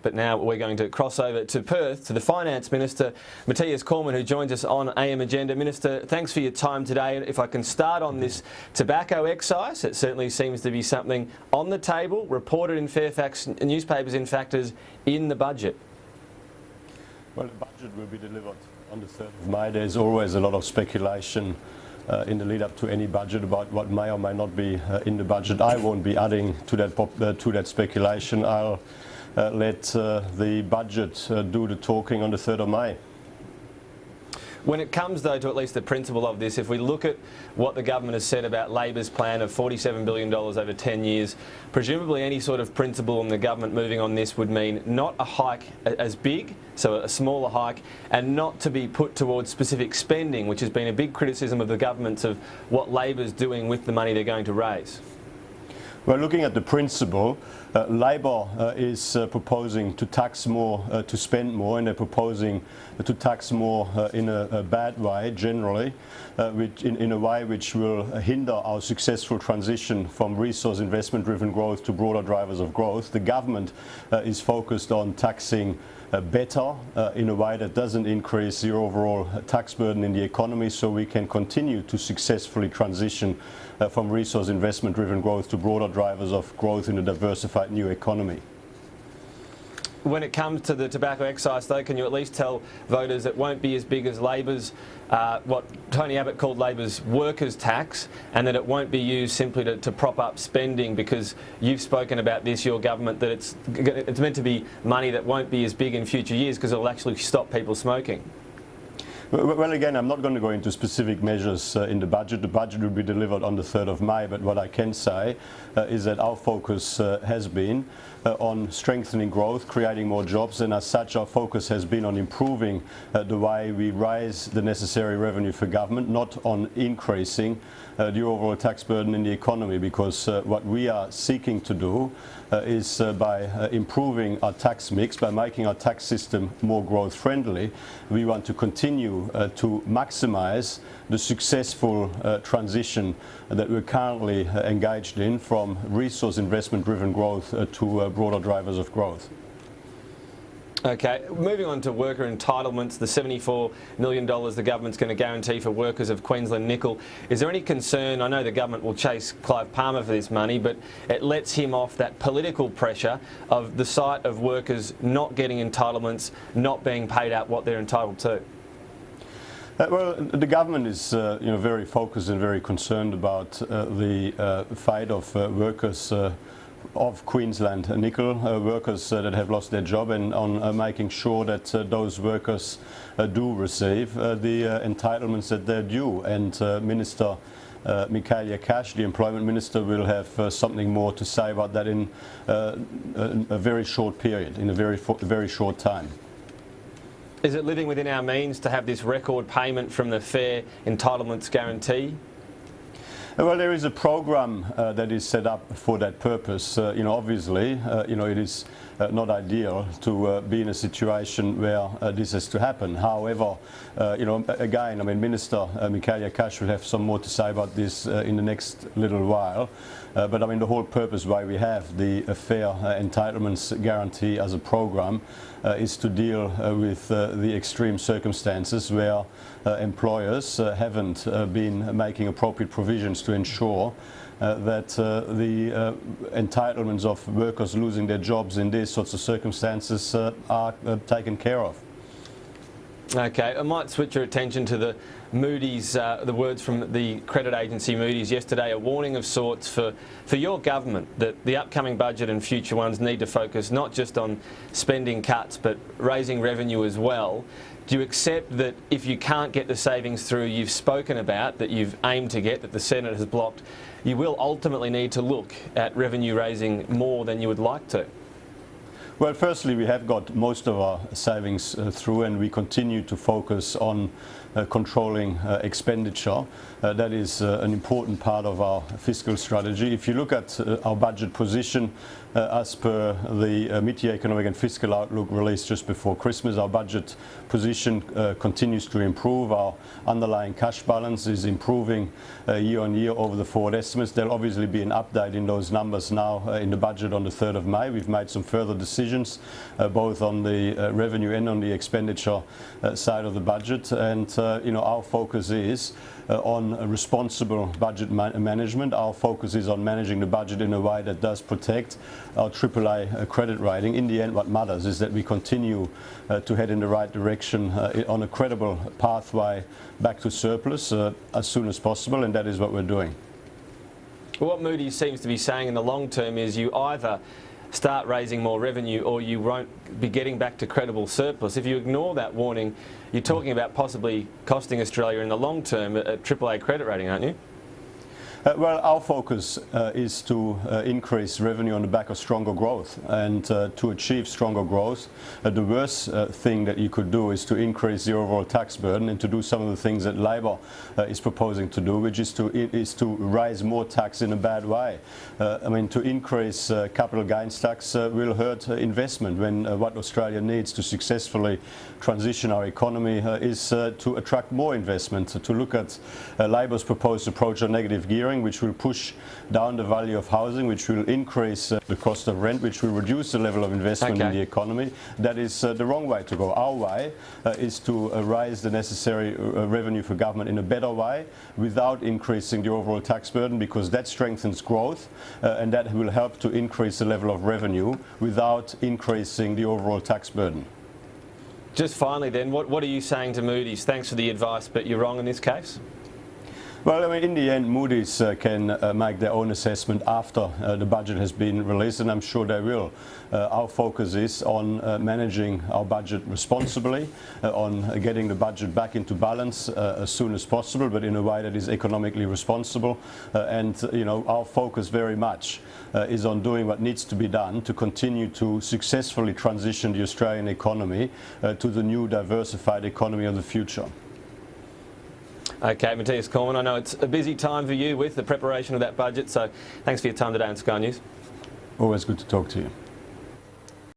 But now we're going to cross over to Perth to the Finance Minister, Matthias Cormann, who joins us on AM Agenda. Minister, thanks for your time today. If I can start on this tobacco excise, it certainly seems to be something on the table, reported in Fairfax newspapers, in fact, as in the budget. Well, the budget will be delivered on the 3rd of May. There's always a lot of speculation in the lead up to any budget about what may or may not be in the budget. I won't be adding to that speculation. I'll let the budget do the talking on the 3rd of May. When it comes, though, to at least the principle of this, if we look at what the government has said about Labor's plan of $47 billion over 10 years, presumably any sort of principle in the government moving on this would mean not a hike as big, so a smaller hike, and not to be put towards specific spending, which has been a big criticism of the governments of what Labor's doing with the money they're going to raise. Well, looking at the principle, Labor is proposing to tax more, to spend more, and they're proposing to tax more in a bad way, generally, in a way which will hinder our successful transition from resource investment-driven growth to broader drivers of growth. The government is focused on taxing better in a way that doesn't increase the overall tax burden in the economy, so we can continue to successfully transition from resource investment driven growth to broader drivers of growth in a diversified new economy. When it comes to the tobacco excise, though, can you at least tell voters it won't be as big as Labor's, what Tony Abbott called Labor's workers' tax, and that it won't be used simply to prop up spending, because you've spoken about this, your government, that it's meant to be money that won't be as big in future years because it'll actually stop people smoking? Well, again, I'm not going to go into specific measures in the budget. The budget will be delivered on the 3rd of May, but what I can say is that our focus has been on strengthening growth, creating more jobs, and as such our focus has been on improving the way we raise the necessary revenue for government, not on increasing the overall tax burden in the economy, because what we are seeking to do is by improving our tax mix, by making our tax system more growth friendly, we want to continue to maximise the successful transition that we're currently engaged in from resource investment driven growth to broader drivers of growth. Okay, moving on to worker entitlements, the $74 million the government's going to guarantee for workers of Queensland Nickel. Is there any concern? I know the government will chase Clive Palmer for this money, but it lets him off that political pressure of the sight of workers not getting entitlements, not being paid out what they're entitled to. Well, the government is very focused and very concerned about the fate of workers of Queensland Nickel, workers that have lost their job, and on making sure that those workers do receive the entitlements that they're due. And Minister Michaelia Cash, the Employment Minister, will have something more to say about that in a very short period, in a very short time. Is it living within our means to have this record payment from the Fair Entitlements Guarantee? Well, there is a program that is set up for that purpose. Obviously, it is not ideal to be in a situation where this has to happen. However, again, Minister Michaelia Cash will have some more to say about this in the next little while. But the whole purpose why we have the Fair Entitlements Guarantee as a program is to deal with the extreme circumstances where employers haven't been making appropriate provisions to ensure that the entitlements of workers losing their jobs in these sorts of circumstances are taken care of. Okay, I might switch your attention to the Moody's, the words from the credit agency Moody's yesterday, a warning of sorts for your government that the upcoming budget and future ones need to focus not just on spending cuts but raising revenue as well. Do you accept that if you can't get the savings through you've spoken about, that you've aimed to get, that the Senate has blocked, you will ultimately need to look at revenue raising more than you would like to? Well, firstly, we have got most of our savings through, and we continue to focus on controlling expenditure. That is an important part of our fiscal strategy. If you look at our budget position, as per the mid-year economic and fiscal outlook released just before Christmas, our budget position continues to improve. Our underlying cash balance is improving year on year over the forward estimates. There'll obviously be an update in those numbers now in the budget on the 3rd of May. We've made some further decisions decisions, both on the revenue and on the expenditure side of the budget. And our focus is on responsible budget management. Our focus is on managing the budget in a way that does protect our AAA credit rating. In the end, what matters is that we continue to head in the right direction on a credible pathway back to surplus as soon as possible, and that is what we're doing. Well, what Moody's seems to be saying in the long term is you either start raising more revenue or you won't be getting back to credible surplus. If you ignore that warning, you're talking about possibly costing Australia in the long term a AAA credit rating, aren't you? Well, our focus is to increase revenue on the back of stronger growth, and to achieve stronger growth, the worst thing that you could do is to increase the overall tax burden and to do some of the things that Labor is proposing to do, which is to raise more tax in a bad way. To increase capital gains tax will hurt investment, when what Australia needs to successfully transition our economy is to attract more investment. To look at Labor's proposed approach on negative gearing, which will push down the value of housing, which will increase the cost of rent, which will reduce the level of investment in the economy. That is the wrong way to go. Our way is to raise the necessary revenue for government in a better way without increasing the overall tax burden, because that strengthens growth and that will help to increase the level of revenue without increasing the overall tax burden. Just finally then, what are you saying to Moody's? Thanks for the advice, but you're wrong in this case? Well, in the end, Moody's can make their own assessment after the budget has been released, and I'm sure they will. Our focus is on managing our budget responsibly, on getting the budget back into balance as soon as possible, but in a way that is economically responsible. Our focus very much is on doing what needs to be done to continue to successfully transition the Australian economy to the new diversified economy of the future. Okay, Matthias Cormann, I know it's a busy time for you with the preparation of that budget, so thanks for your time today on Sky News. Always good to talk to you.